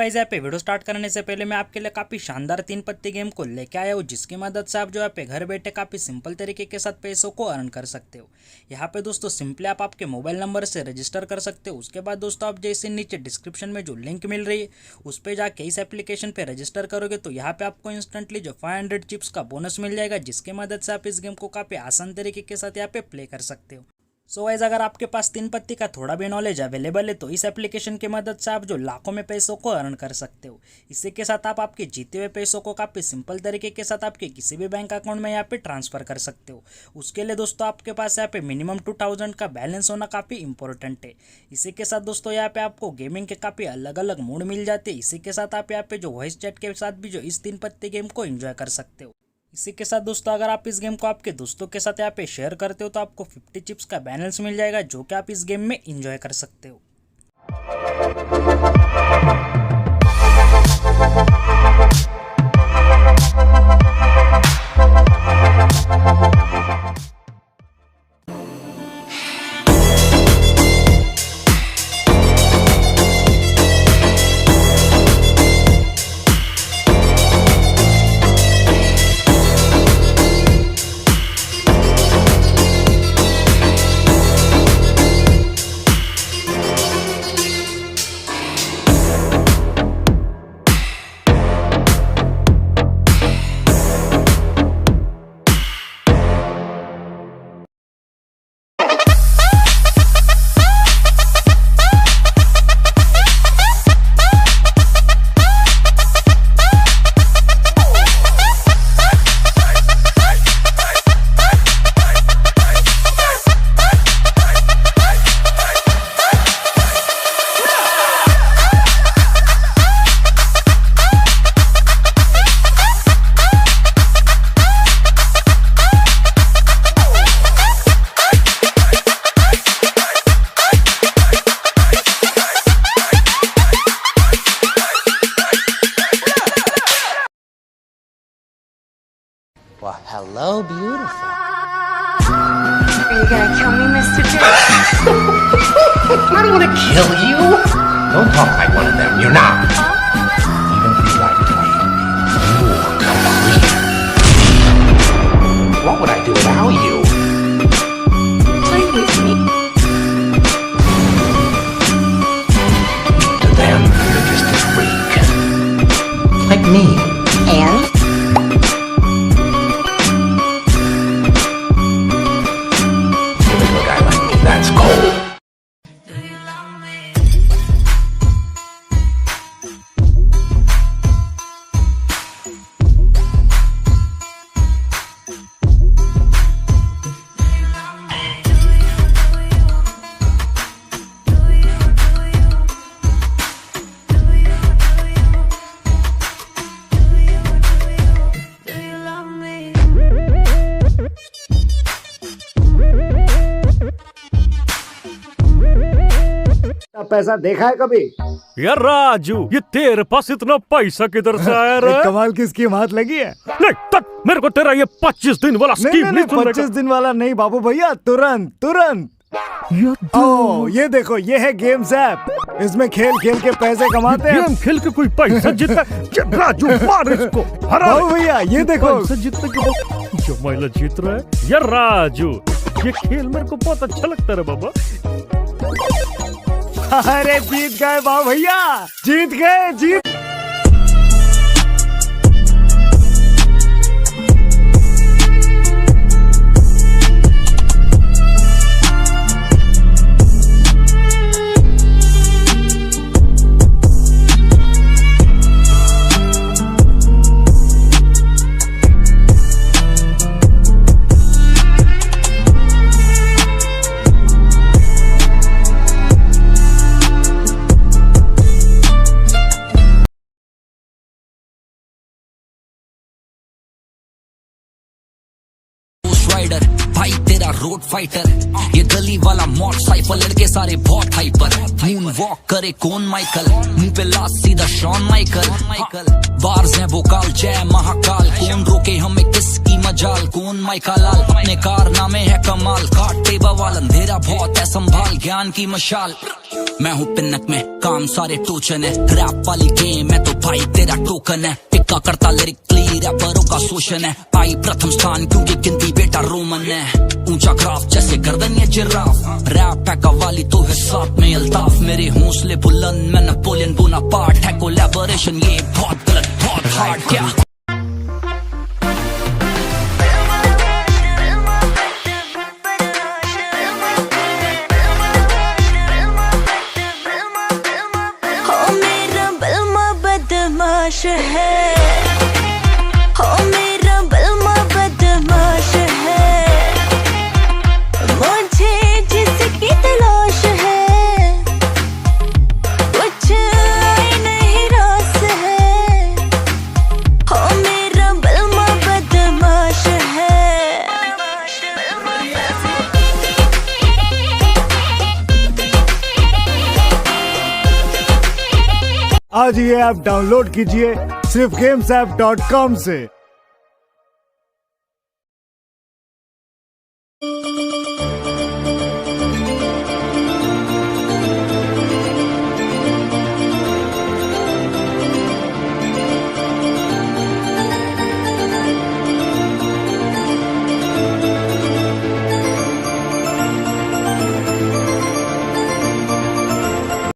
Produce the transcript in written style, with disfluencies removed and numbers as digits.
Guys यहाँ पे video start करने से पहले मैं आपके लिए काफी शानदार 3 पत्ती गेम को लेके आया हूँ, जिसकी मदद से आप जो यहाँ पे घर बैठे काफी सिंपल तरीके के साथ पैसों को अर्न कर सकते हो। यहाँ पे दोस्तों सिंपली आप आपके मोबाइल नंबर से रजिस्टर कर सकते हो। उसके बाद दोस्तों आप जैसे नीचे डिस्क्रिप्शन में जो लिंक मिल रही है उस पर जाके इस एप्लीकेशन पे रजिस्टर करोगे तो यहाँ पे आपको इंस्टेंटली जो 500 चिप्स का बोनस मिल जाएगा, जिसकी मदद से आप इस गेम को काफी आसान तरीके के साथ यहाँ पे प्ले कर सकते हो। सो गाइस अगर आपके पास 3 पत्ती का थोड़ा भी नॉलेज अवेलेबल है तो इस एप्लीकेशन की मदद से आप जो लाखों में पैसों को अर्न कर सकते हो। इसी के साथ आप आपके जीते हुए पैसों को काफ़ी सिंपल तरीके के साथ आपके किसी भी बैंक अकाउंट में यहाँ पे ट्रांसफर कर सकते हो। उसके लिए दोस्तों आपके पास यहाँ पे मिनिमम 2000 का बैलेंस होना काफ़ी इंपॉर्टेंट है। इसी के साथ दोस्तों यहाँ पे आपको गेमिंग के काफ़ी अलग अलग मोड मिल जाते हैं। इसी के साथ आप यहाँ पे जो वॉइस चैट के साथ भी जो इस 3 पत्ती गेम को एंजॉय कर सकते हो। इसी के साथ दोस्तों अगर आप इस गेम को आपके दोस्तों के साथ यहाँ पे शेयर करते हो तो आपको 50 चिप्स का बैलेंस मिल जाएगा, जो कि आप इस गेम में एंजॉय कर सकते हो। Well, hello, beautiful. Are you gonna kill me, Mr. Dick? I don't want to kill you. Don't talk like one of them. You're not. Even if you like to, you're complete. What would I do without you? Play with me. To them, you're just a freak. Like me. And? That's cold. पैसा देखा है कभी? यार राजू, ये तेरे पास इतना पैसा किधर से आया रे? कमाल की स्कीम हाथ लगी है। नहीं तक मेरे को तेरा ये 25 दिन वाला स्कीम नहीं सुनने का। 25 दिन वाला नहीं बाबू भैया, तुरंत तुरंत। ओह ये देखो, ये है गेम्स ऐप। इसमें खेल खेल के पैसे कमाते हैं। गेम खेल के कोई पैसा जीता? राजू मार इसको, हरा बाबू भैया ये देखो, पैसा जीतने के बाद जो महिला जीत रहा है। यार राजू, ये खेल मेरे को बहुत अच्छा लगता है बाबा। अरे जीत गए बाबू भैया, जीत गए, जीत। भाई तेरा रोड फाइटर, ये गली वाला मोटरसाइकिल, लड़के सारे बहुत हाइपर। मून वॉक करे कौन माइकल, मुंह पे लाश सीधा शॉन माइकल। बार्स हैं भोकाल, जय महाकाल, कौन रोके हमें किसकी मजाल। कौन माइका लाल, अपने कारनामे है कमाल, काटे बवाल, अंधेरा बहुत है संभाल, ज्ञान की मशाल। मैं हूँ पिनक में काम सारे टोचन है, रैप वाली गेम है तो भाई तेरा टोकन है, टिक्का करता लिरिकली रैपरों का शोषण है, आई प्रथम स्थान क्योंकि गिनती बेटा रोमन है, ऊंचा क्राफ्ट जैसे गर्दन या जिराफ, रैप है कवाली तो है साथ में अल्ताफ, मेरे हौसले बुलंद मैं नेपोलियन बोनापार्ट है, कोलैबोरेशन ये बहुत गलत बहुत हार्ड क्या बदमाश है, हो मेरा बलमा बदमाश है, मुझे जिसकी तलाश है, कुछ नहीं रास है, हो मेरा बलमा बदमाश है। आज ये ऐप डाउनलोड कीजिए सिर्फ gamesapp.com से।